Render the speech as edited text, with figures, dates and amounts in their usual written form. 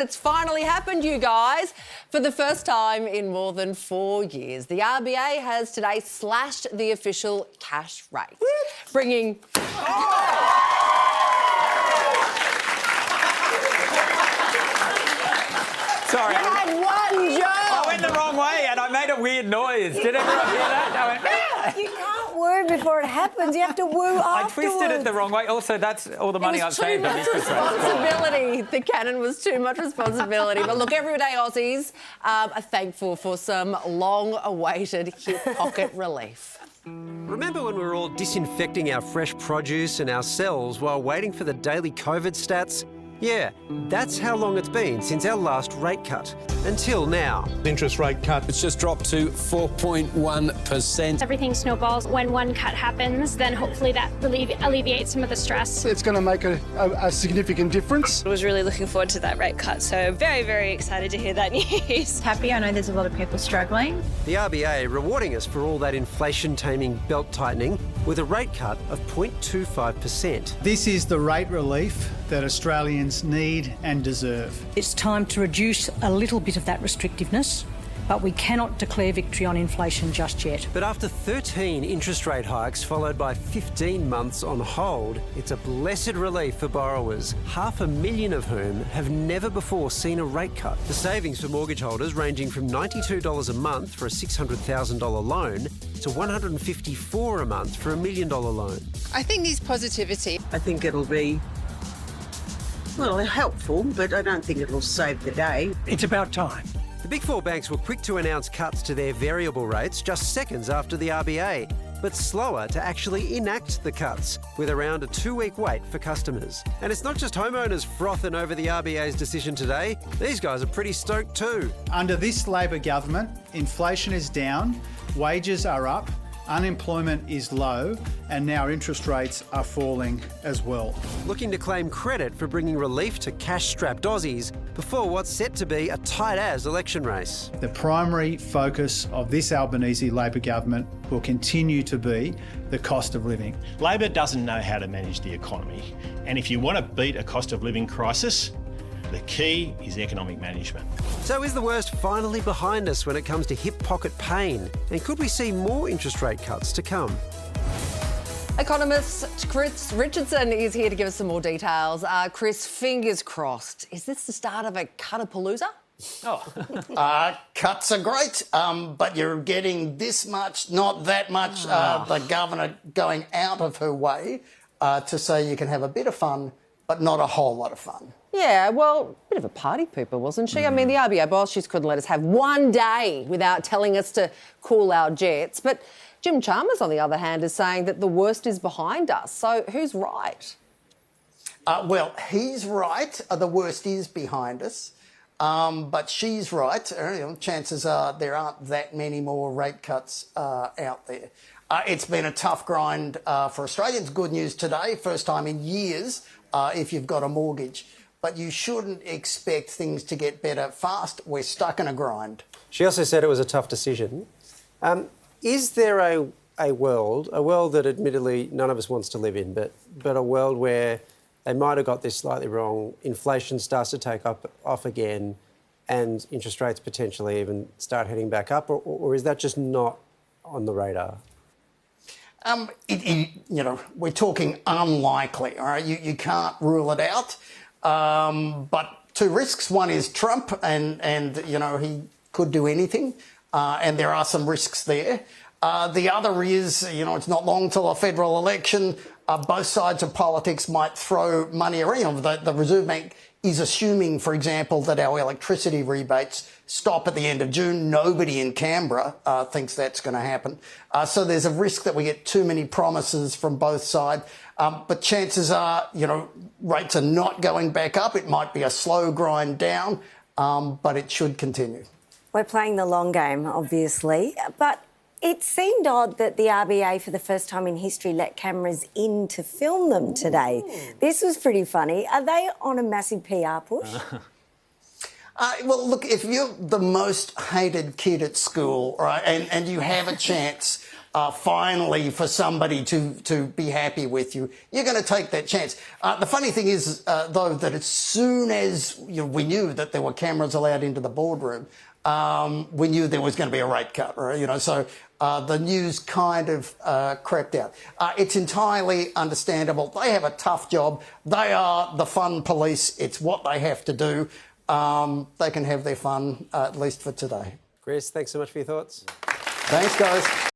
It's finally happened, you guys. For the first time in more than 4 years, the RBA has today slashed the official cash rate, bringing... Sorry. You had one job. I went the wrong way and I made a weird noise. Did everyone hear that? I went, ah! You can't woo before it happens. You have to woo I afterwards. twisted it the wrong way. Also, that's all the money I've saved on interest rates. Responsibility. The cannon was too much responsibility. But look, everyday Aussies are thankful for some long-awaited hip pocket relief. Remember when we were all disinfecting our fresh produce and ourselves while waiting for the daily COVID stats? Yeah, that's how long it's been since our last rate cut. Until now. Interest rate cut. It's just dropped to 4.1%. Everything snowballs. When one cut happens, then hopefully that alleviates some of the stress. It's going to make a significant difference. I was really looking forward to that rate cut, so very, very excited to hear that news. Happy. I know there's a lot of people struggling. The RBA rewarding us for all that inflation-taming belt tightening with a rate cut of 0.25%. This is the rate relief that Australians need and deserve. It's time to reduce a little bit of that restrictiveness, but we cannot declare victory on inflation just yet. But after 13 interest rate hikes followed by 15 months on hold, it's a blessed relief for borrowers, 500,000 of whom have never before seen a rate cut. The savings for mortgage holders ranging from $92 a month for a $600,000 loan to $154 a month for a $1 million loan. I think there's positivity. I think it'll be, well, helpful, but I don't think it'll save the day. It's about time. The Big Four banks were quick to announce cuts to their variable rates just seconds after the RBA, but slower to actually enact the cuts, with around a 2-week wait for customers. And it's not just homeowners frothing over the RBA's decision today. These guys are pretty stoked too. Under this Labor government, inflation is down, wages are up, unemployment is low, and now interest rates are falling as well. Looking to claim credit for bringing relief to cash-strapped Aussies before what's set to be a tight-as election race. The primary focus of this Albanese Labor government will continue to be the cost of living. Labor doesn't know how to manage the economy, and if you want to beat a cost of living crisis, the key is economic management. So is the worst finally behind us when it comes to hip pocket pain? And could we see more interest rate cuts to come? Economist Chris Richardson is here to give us some more details. Chris, fingers crossed. Is this the start of a Cutapalooza? Cuts are great, but you're getting this much, not that much. The governor going out of her way to say you can have a bit of fun, but not a whole lot of fun. Yeah, well, a bit of a party pooper, wasn't she? I mean, the RBA boss, she couldn't let us have one day without telling us to cool our jets. But Jim Chalmers, on the other hand, is saying that the worst is behind us. So who's right? Well, he's right. The worst is behind us. But she's right. Chances are there aren't that many more rate cuts out there. It's been a tough grind for Australians. Good news today, first time in years if you've got a mortgage. But you shouldn't expect things to get better fast. We're stuck in a grind. She also said it was a tough decision. Is there a world that admittedly none of us wants to live in, but a world where they might have got this slightly wrong, inflation starts to take off again, and interest rates potentially even start heading back up, or is that just not on the radar? We're talking unlikely, all right? You can't rule it out. But two risks. One is Trump, and he could do anything, and there are some risks there. The other is, it's not long till a federal election. Both sides of politics might throw money around. The Reserve Bank is assuming, for example, that our electricity rebates stop at the end of June. Nobody in Canberra thinks that's going to happen. So there's a risk that we get too many promises from both sides. But chances are, rates are not going back up. It might be a slow grind down, but it should continue. We're playing the long game, obviously, but it seemed odd that the RBA, for the first time in history, let cameras in to film them today. This was pretty funny. Are they on a massive PR push? Well, look, if you're the most hated kid at school, right, and you have a chance finally for somebody to be happy with you, you're going to take that chance. The funny thing is, though, that as soon as we knew that there were cameras allowed into the boardroom, we knew there was going to be a rate cut, right? So the news kind of crept out. It's entirely understandable. They have a tough job. They are the fun police. It's what they have to do. They can have their fun, at least for today. Chris, thanks so much for your thoughts. Thanks, guys.